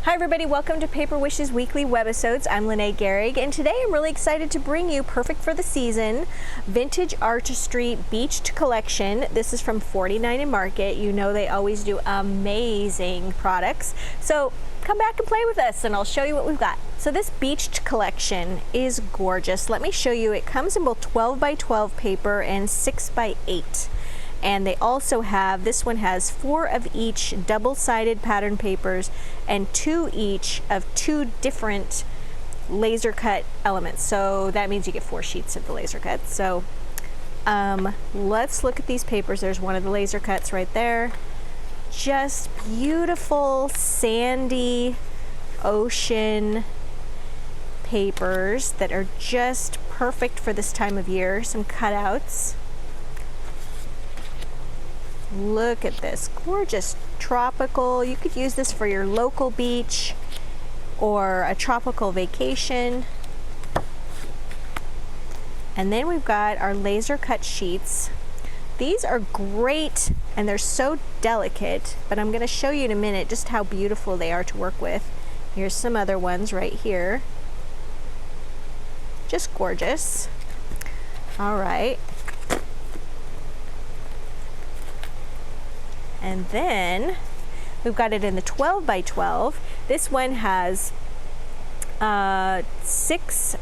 Hi everybody, welcome to Paper Wishes Weekly Webisodes. I'm Lene Gehrig, and today I'm really excited to bring you, perfect for the season, Vintage Artistry Beached Collection. This is from 49 & Market. You know they always do amazing products. So come back and play with us and I'll show you what we've got. So this Beached collection is gorgeous. Let me show you. It comes in both 12 by 12 paper and 6 by 8. And they also have, this one has 4 of each double-sided pattern papers and 2 each of 2 different laser cut elements. So that means you get 4 sheets of the laser cut. So let's look at these papers. There's one of the laser cuts right there. Just beautiful sandy ocean papers that are just perfect for this time of year. Some cutouts. Look at this, gorgeous tropical. You could use this for your local beach or a tropical vacation. And then we've got our laser cut sheets. These are great and they're so delicate, but I'm going to show you in a minute just how beautiful they are to work with. Here's some other ones right here. Just gorgeous. All right. And then we've got it in the 12 by 12. This one has 6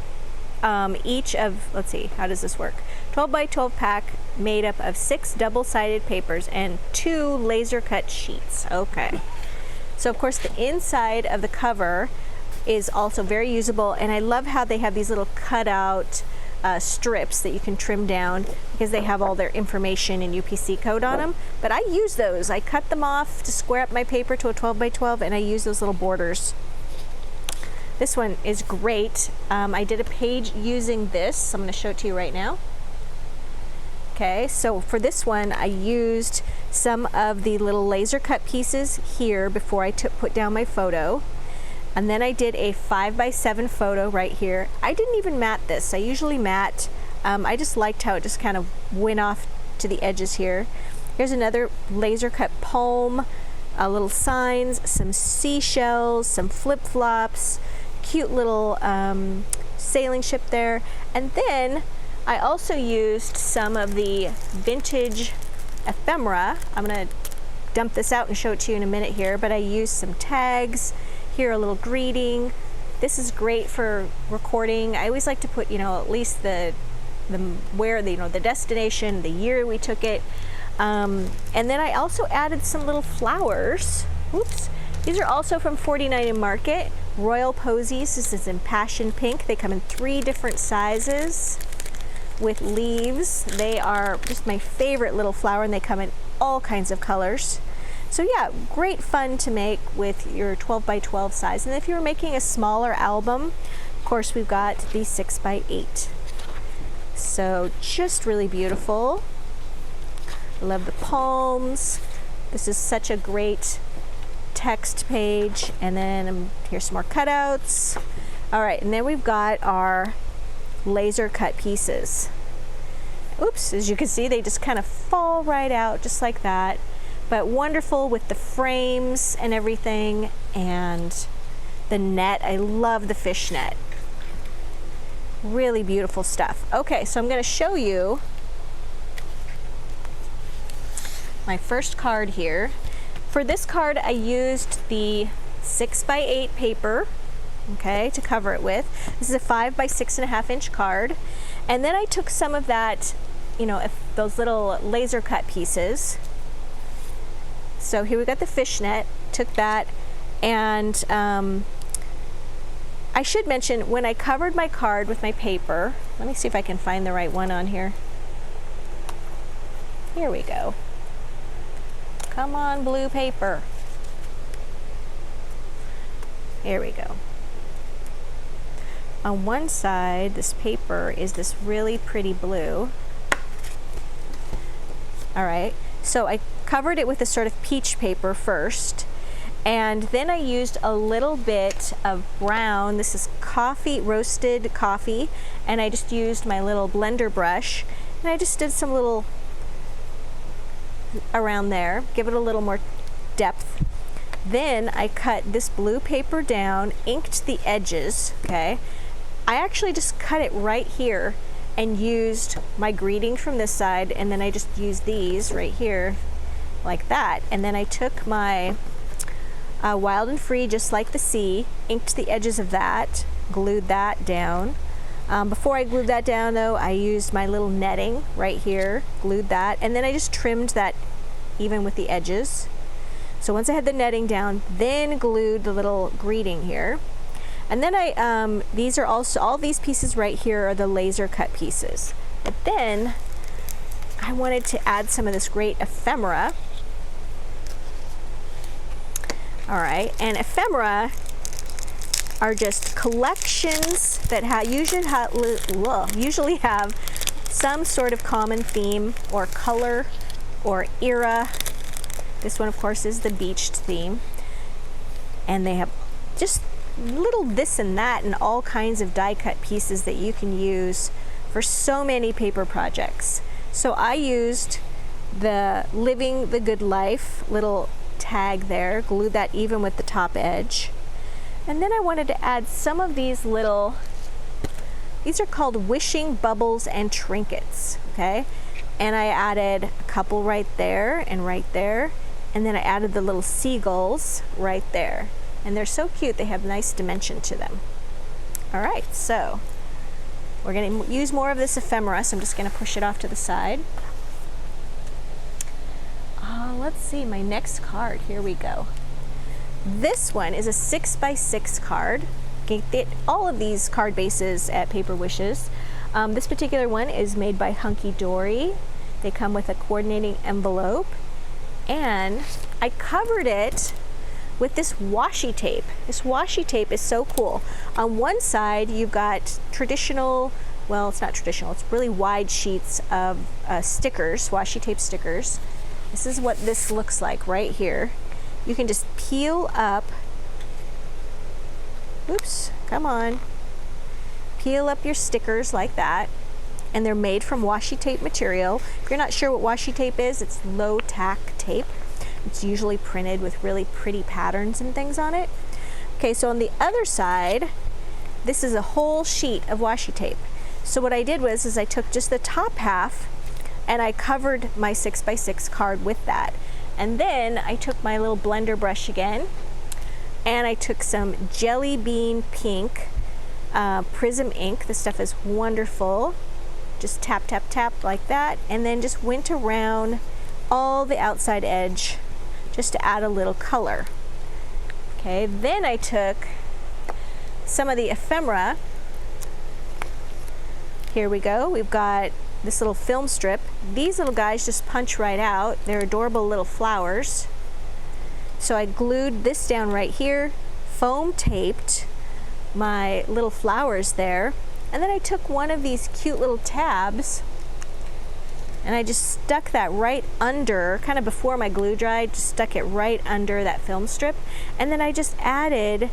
each of, let's see, how does this work? 12 by 12 pack made up of 6 double-sided papers and 2 laser cut sheets. Okay. So of course the inside of the cover is also very usable, and I love how they have these little cutout strips that you can trim down because they have all their information and UPC code on them. But I use those. I cut them off to square up my paper to a 12 by 12 and I use those little borders. This one is great. I did a page using this. I'm going to show it to you right now. Okay, so for this one I used some of the little laser cut pieces here before I put down my photo. And then I did a 5 by 7 photo right here. I didn't even mat this. I usually mat. I just liked how it just kind of went off to the edges here. Here's another laser cut poem, little signs, some seashells, some flip-flops, cute little sailing ship there. And then I also used some of the vintage ephemera. I'm gonna dump this out and show it to you in a minute here, but I used some tags. Here, a little greeting. This is great for recording. I always like to put, at least the destination, the year we took it. And then I also added some little flowers. Oops. These are also from 49 & Market. Royal Posies. This is in passion pink. They come in 3 different sizes with leaves. They are just my favorite little flower, and they come in all kinds of colors. So yeah, great fun to make with your 12 by 12 size. And if you're making a smaller album, of course we've got the 6 by 8. So just really beautiful. I love the poems. This is such a great text page. And then here's some more cutouts. All right, and then we've got our laser cut pieces. Oops, as you can see, they just kind of fall right out just like that. But wonderful with the frames and everything, and the net. I love the fish net. Really beautiful stuff. Okay, so I'm going to show you my first card here. For this card, I used the 6 by 8 paper, okay, to cover it with. This is a 5 by 6.5 inch card. And then I took some of that, those little laser cut pieces. So here we got the fishnet, took that, and I should mention, when I covered my card with my paper, let me see if I can find the right one on here. Here we go. Come on, blue paper. Here we go. On one side, this paper is this really pretty blue. All right. So I covered it with a sort of peach paper first, and then I used a little bit of brown. This is roasted coffee, and I just used my little blender brush, and I just did some little around there, give it a little more depth. Then I cut this blue paper down, inked the edges, okay? I actually just cut it right here and used my greeting from this side, and then I just used these right here like that. And then I took my Wild and Free, just like the sea, inked the edges of that, glued that down. Before I glued that down though, I used my little netting right here, glued that, and then I just trimmed that even with the edges. So once I had the netting down, then glued the little greeting here. And then these are also, all these pieces right here are the laser cut pieces. But then I wanted to add some of this great ephemera. All right, and ephemera are just collections that usually have some sort of common theme or color or era. This one, of course, is the beached theme. And they have just little this and that and all kinds of die cut pieces that you can use for so many paper projects. So I used the Living the Good Life little tag there, glued that even with the top edge. And then I wanted to add some of these little, these are called wishing bubbles and trinkets, okay? And I added a couple right there and right there. And then I added the little seagulls right there. And they're so cute, they have nice dimension to them. All right, so we're gonna use more of this ephemera, so I'm just gonna push it off to the side. Let's see, my next card, here we go. This one is a 6x6 card. You can get all of these card bases at Paper Wishes. This particular one is made by Hunky Dory. They come with a coordinating envelope. And I covered it with this washi tape. This washi tape is so cool. On one side, you've got traditional, well, it's not traditional, it's really wide sheets of stickers, washi tape stickers. This is what this looks like right here. You can just peel up, oops, come on. Peel up your stickers like that. And they're made from washi tape material. If you're not sure what washi tape is, it's low tack tape. It's usually printed with really pretty patterns and things on it. Okay, so on the other side, this is a whole sheet of washi tape. So what I did was I took just the top half and I covered my 6x6 card with that. And then I took my little blender brush again and I took some Jelly Bean Pink Prism ink. This stuff is wonderful. Just tap, tap, tap like that, and then just went around all the outside edge just to add a little color. Okay, then I took some of the ephemera. Here we go. We've got this little film strip. These little guys just punch right out. They're adorable little flowers. So I glued this down right here, foam taped my little flowers there. And then I took one of these cute little tabs and I just stuck that right under, kind of before my glue dried, just stuck it right under that film strip. And then I just added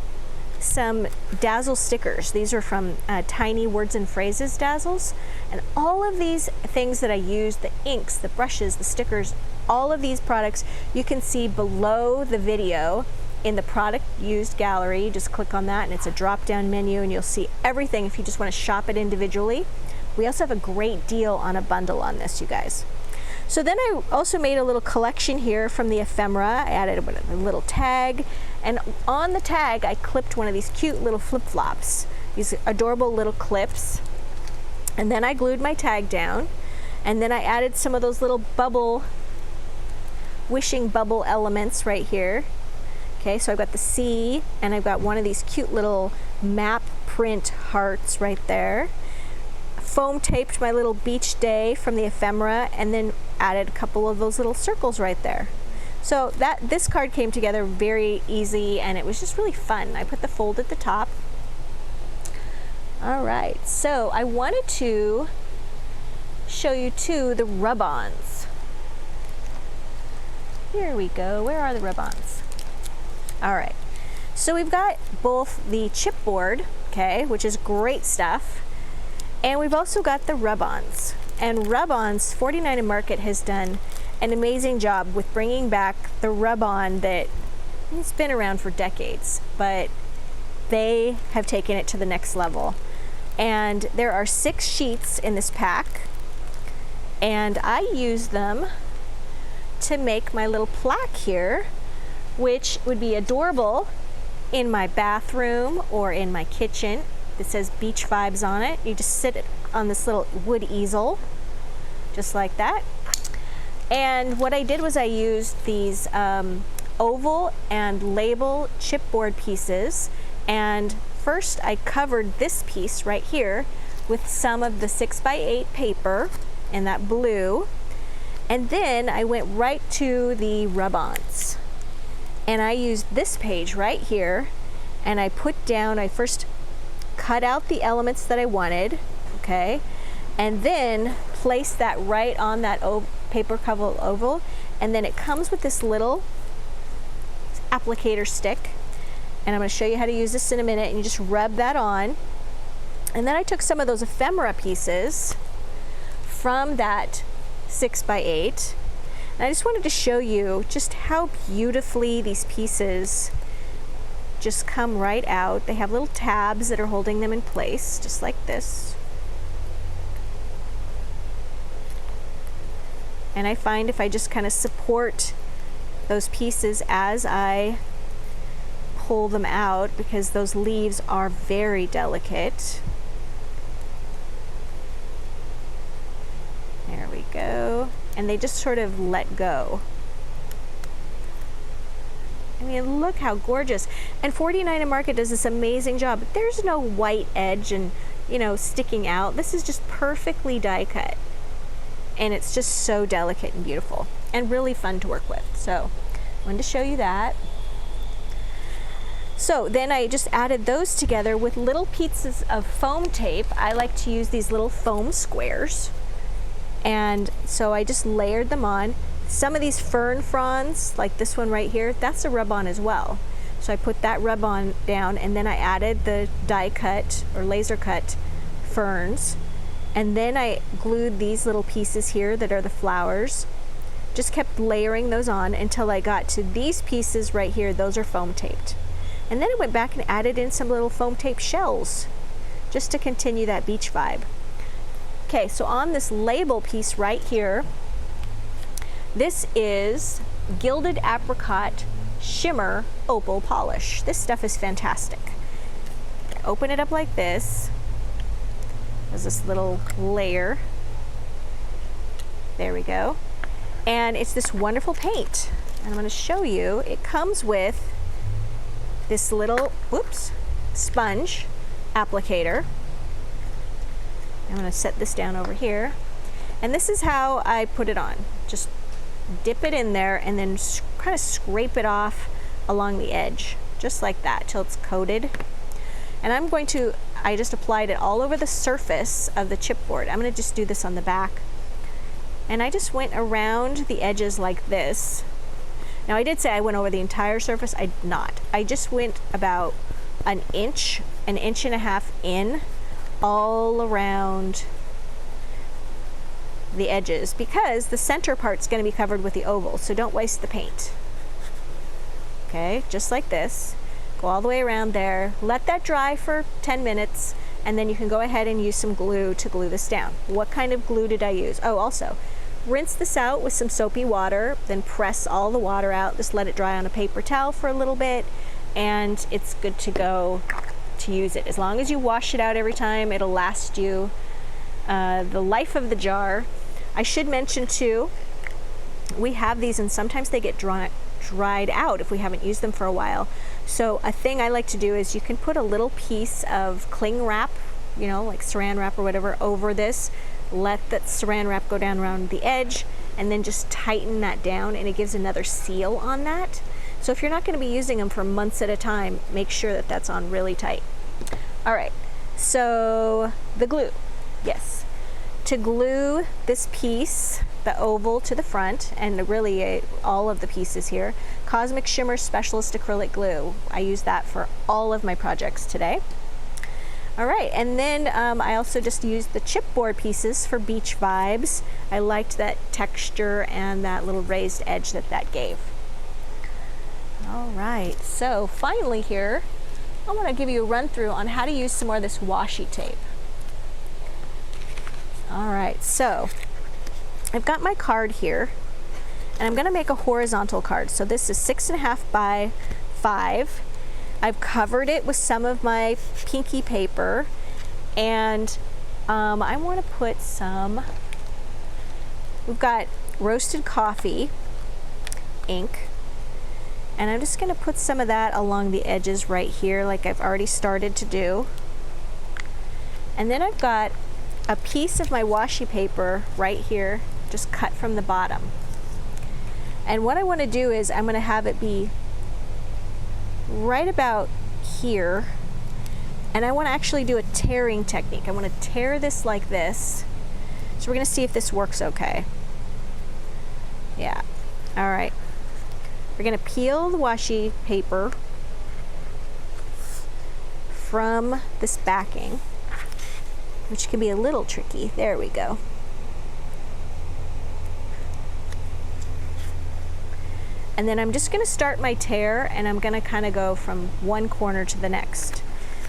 some dazzle stickers. These are from Tiny Words and Phrases dazzles. And all of these things that I used, the inks, the brushes, the stickers, all of these products you can see below the video in the product used gallery. Just click on that and it's a drop down menu and you'll see everything if you just want to shop it individually. We also have a great deal on a bundle on this, you guys. So then I also made a little collection here from the ephemera. I added a little tag, and on the tag I clipped one of these cute little flip-flops, these adorable little clips. And then I glued my tag down, and then I added some of those little wishing bubble elements right here. Okay, so I've got the sea, and I've got one of these cute little map print hearts right there. Foam taped my little beach day from the ephemera, and then added a couple of those little circles right there. So this card came together very easy, and it was just really fun. I put the fold at the top. All right, so I wanted to show you too the rub-ons. Here we go. Where are the rub-ons? All right, so we've got both the chipboard, okay, which is great stuff, and we've also got the rub-ons. And rub-ons, 49 and Market has done an amazing job with bringing back the rub-on that It's been around for decades, but they have taken it to the next level. And there are 6 sheets in this pack, and I use them to make my little plaque here, which would be adorable in my bathroom or in my kitchen. It says Beach Vibes on it. You just sit on this little wood easel, just like that. And what I did was I used these oval and label chipboard pieces, and first I covered this piece right here with some of the 6x8 paper in that blue, and then I went right to the rub-ons, and I used this page right here, and I put down, I first cut out the elements that I wanted, okay, and then place that right on that paper cover oval, and then it comes with this little applicator stick, and I'm going to show you how to use this in a minute, and you just rub that on. And then I took some of those ephemera pieces from that 6x8, and I just wanted to show you just how beautifully these pieces just come right out. They have little tabs that are holding them in place, just like this. And I find if I just kind of support those pieces as I pull them out, because those leaves are very delicate. There we go. And they just sort of let go. I mean, look how gorgeous. And 49 and Market does this amazing job. There's no white edge and, you know, sticking out. This is just perfectly die cut. And it's just so delicate and beautiful and really fun to work with. So I wanted to show you that. So then I just added those together with little pieces of foam tape. I like to use these little foam squares. And so I just layered them on. Some of these fern fronds, like this one right here, that's a rub-on as well. So I put that rub-on down, and then I added the die cut or laser cut ferns. And then I glued these little pieces here that are the flowers. Just kept layering those on until I got to these pieces right here. Those are foam taped. And then I went back and added in some little foam tape shells just to continue that beach vibe. Okay, so on this label piece right here, this is Gilded Apricot Shimmer Opal Polish. This stuff is fantastic. Open it up like this. There's this little layer. There we go. And it's this wonderful paint. And I'm going to show you, it comes with this little, sponge applicator. I'm going to set this down over here. And this is how I put it on. Just dip it in there and then kind of scrape it off along the edge, just like that, till it's coated. And I just applied it all over the surface of the chipboard. I'm going to just do this on the back. And I just went around the edges like this. Now I did say I went over the entire surface. I did not. I just went about an inch and a half in all around the edges, because the center part's going to be covered with the oval, so don't waste the paint. Okay, just like this. Go all the way around there, let that dry for 10 minutes, and then you can go ahead and use some glue to glue this down. What kind of glue did I use? Oh, also, rinse this out with some soapy water, then press all the water out, just let it dry on a paper towel for a little bit, and it's good to go to use it. As long as you wash it out every time, it'll last you the life of the jar. I should mention too, we have these and sometimes they get dried out if we haven't used them for a while. So a thing I like to do is you can put a little piece of cling wrap, you know, like saran wrap or whatever, over this. Let that saran wrap go down around the edge and then just tighten that down, and it gives another seal on that. So if you're not going to be using them for months at a time, make sure that that's on really tight. All right, so the glue. Yes, to glue this piece, the oval, to the front, and really all of the pieces here, Cosmic Shimmer Specialist Acrylic Glue. I use that for all of my projects today. All right, and then I also just used the chipboard pieces for beach vibes. I liked that texture and that little raised edge that that gave. All right, so finally here, I want to give you a run through on how to use some more of this washi tape. All right, so I've got my card here, and I'm going to make a horizontal card. So this is 6.5 by 5. I've covered it with some of my pinky paper, and I want to put some, we've got roasted coffee ink, and I'm just going to put some of that along the edges right here like I've already started to do. And then I've got a piece of my washi paper right here, just cut from the bottom. And what I want to do is I'm going to have it be right about here, and I want to actually do a tearing technique. I want to tear this like this. So we're going to see if this works okay. Yeah. All right. We're going to peel the washi paper from this backing, which can be a little tricky. There we go. And then I'm just going to start my tear, and I'm going to kind of go from one corner to the next.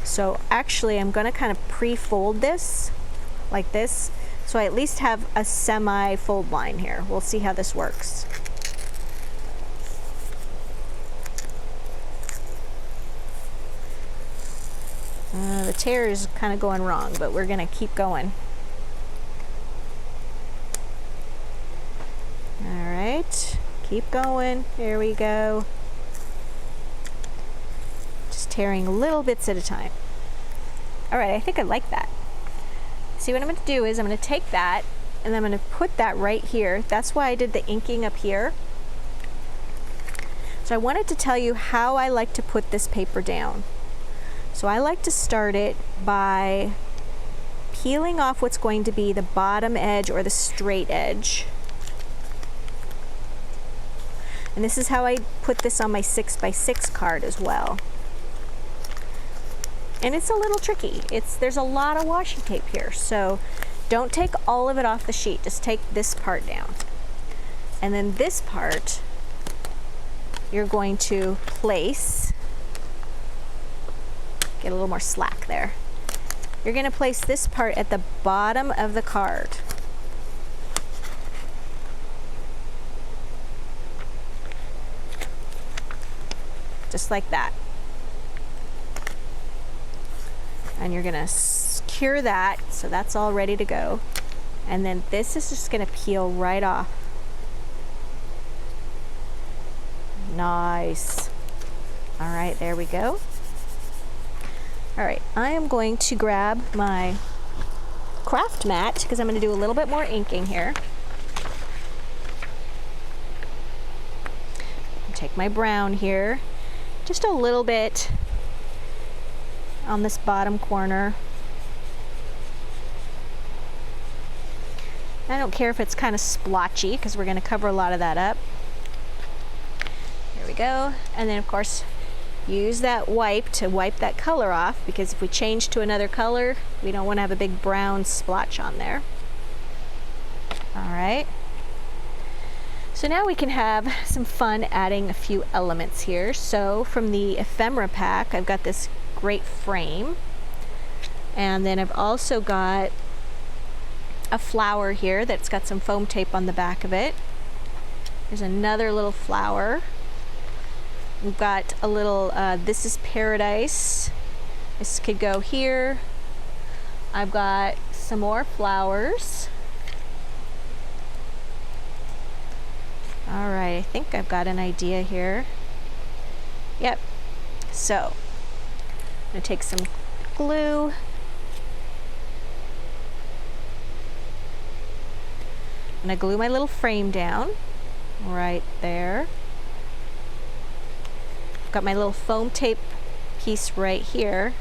So actually I'm going to kind of pre-fold this like this, so I at least have a semi-fold line here. We'll see how this works. The tear is kind of going wrong, but we're going to keep going. All right, keep going. There we go. Just tearing little bits at a time. All right, I think I like that. See, what I'm going to do is I'm going to take that, and I'm going to put that right here. That's why I did the inking up here. So I wanted to tell you how I like to put this paper down. So I like to start it by peeling off what's going to be the bottom edge or the straight edge. And this is how I put this on my 6x6 card as well. And it's a little tricky. There's a lot of washi tape here, so don't take all of it off the sheet. Just take this part down. And then this part, you're going to place, get a little more slack there. You're going to place this part at the bottom of the card. Just like that. And you're going to secure that, so that's all ready to go. And then this is just going to peel right off. Nice. All right, there we go. All right, I am going to grab my craft mat because I'm going to do a little bit more inking here. Take my brown here, just a little bit on this bottom corner. I don't care if it's kind of splotchy because we're going to cover a lot of that up. There we go. And then of course use that wipe to wipe that color off, because if we change to another color, we don't want to have a big brown splotch on there. All right. So now we can have some fun adding a few elements here. So from the ephemera pack, I've got this great frame, and then I've also got a flower here that's got some foam tape on the back of it. There's another little flower. We've got a little, this is paradise. This could go here. I've got some more flowers. All right, I think I've got an idea here. Yep. So I'm gonna take some glue. I'm gonna glue my little frame down right there. I've got my little foam tape piece right here,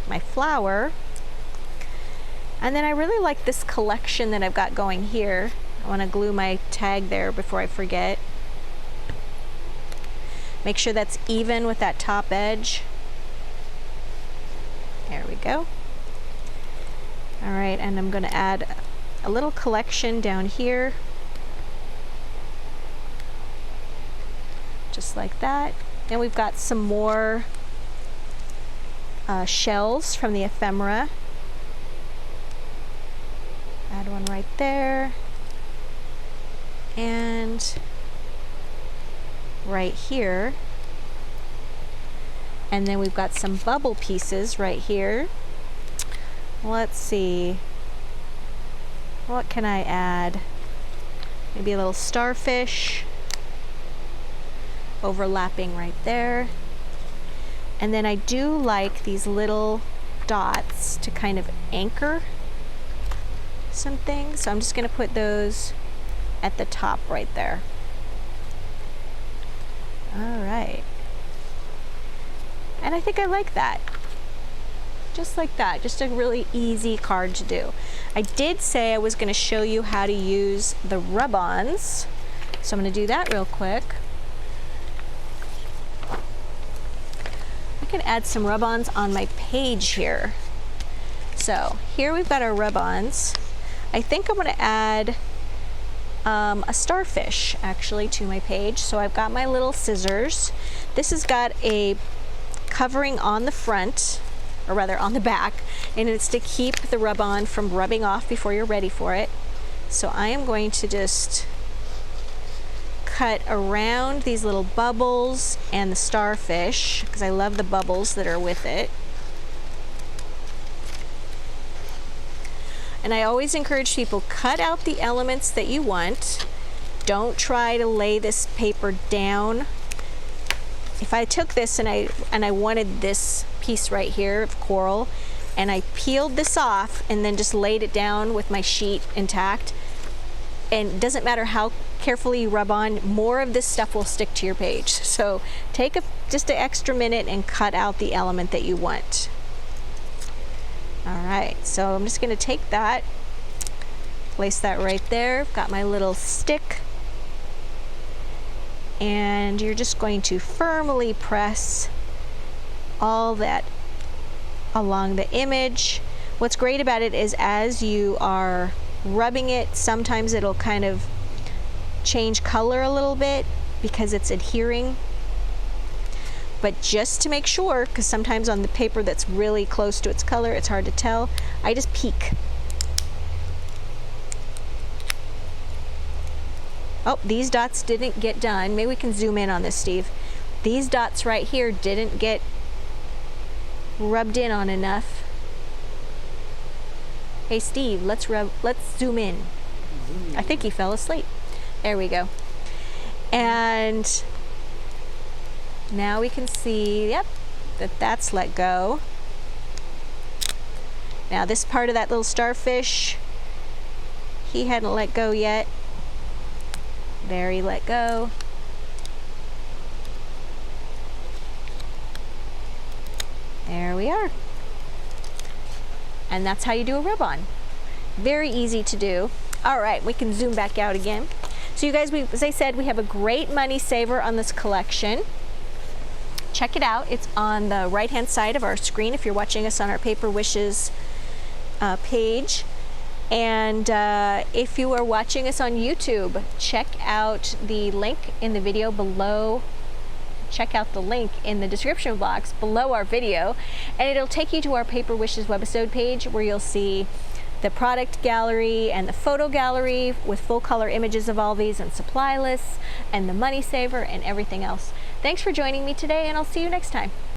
my flower. And then I really like this collection that I've got going here. I want to glue my tag there before I forget. Make sure that's even with that top edge. There we go. All right, and I'm going to add a little collection down here. just like that. And we've got some more shells from the ephemera. Add one right there. And right here. And then we've got some bubble pieces right here. Let's see. What can I add? Maybe a little starfish overlapping right there. And then I do like these little dots to kind of anchor some things. So I'm just going to put those at the top right there. All right. And I think I like that. Just like that. Just a really easy card to do. I did say I was going to show you how to use the rub-ons. So I'm going to do that real quick. I can add some rub-ons on my page here. So here we've got our rub-ons. I think I'm going to add a starfish actually to my page. So I've got my little scissors. This has got a covering on the front, or rather on the back, and it's to keep the rub-on from rubbing off before you're ready for it. So I am going to just cut around these little bubbles and the starfish, because I love the bubbles that are with it. And I always encourage people, cut out the elements that you want. Don't try to lay this paper down. If I took this and I wanted this piece right here of coral, and I peeled this off and then just laid it down with my sheet intact, and it doesn't matter how carefully you rub on, more of this stuff will stick to your page. So take just an extra minute and cut out the element that you want. All right, so I'm just going to take that, place that right there. I've got my little stick, and you're just going to firmly press all that along the image. What's great about it is as you are rubbing it, sometimes it'll kind of change color a little bit because it's adhering. But just to make sure, because sometimes on the paper that's really close to its color, it's hard to tell, I just peek. Oh, these dots didn't get done. Maybe we can zoom in on this, Steve. These dots right here didn't get rubbed in on enough. Hey Steve, let's zoom in. I think he fell asleep. There we go. And now we can see, yep, that's let go. Now this part of that little starfish, he hadn't let go yet. There, he let go. There we are. And that's how you do a rub-on. Very easy to do. All right, we can zoom back out again. So you guys, as I said, we have a great money saver on this collection. Check it out. It's on the right-hand side of our screen if you're watching us on our Paper Wishes page. And if you are watching us on YouTube, check out the link in the video below. Check out the link in the description box below our video, and it'll take you to our Paper Wishes webisode page where you'll see the product gallery and the photo gallery with full color images of all these and supply lists and the money saver and everything else. Thanks for joining me today, and I'll see you next time.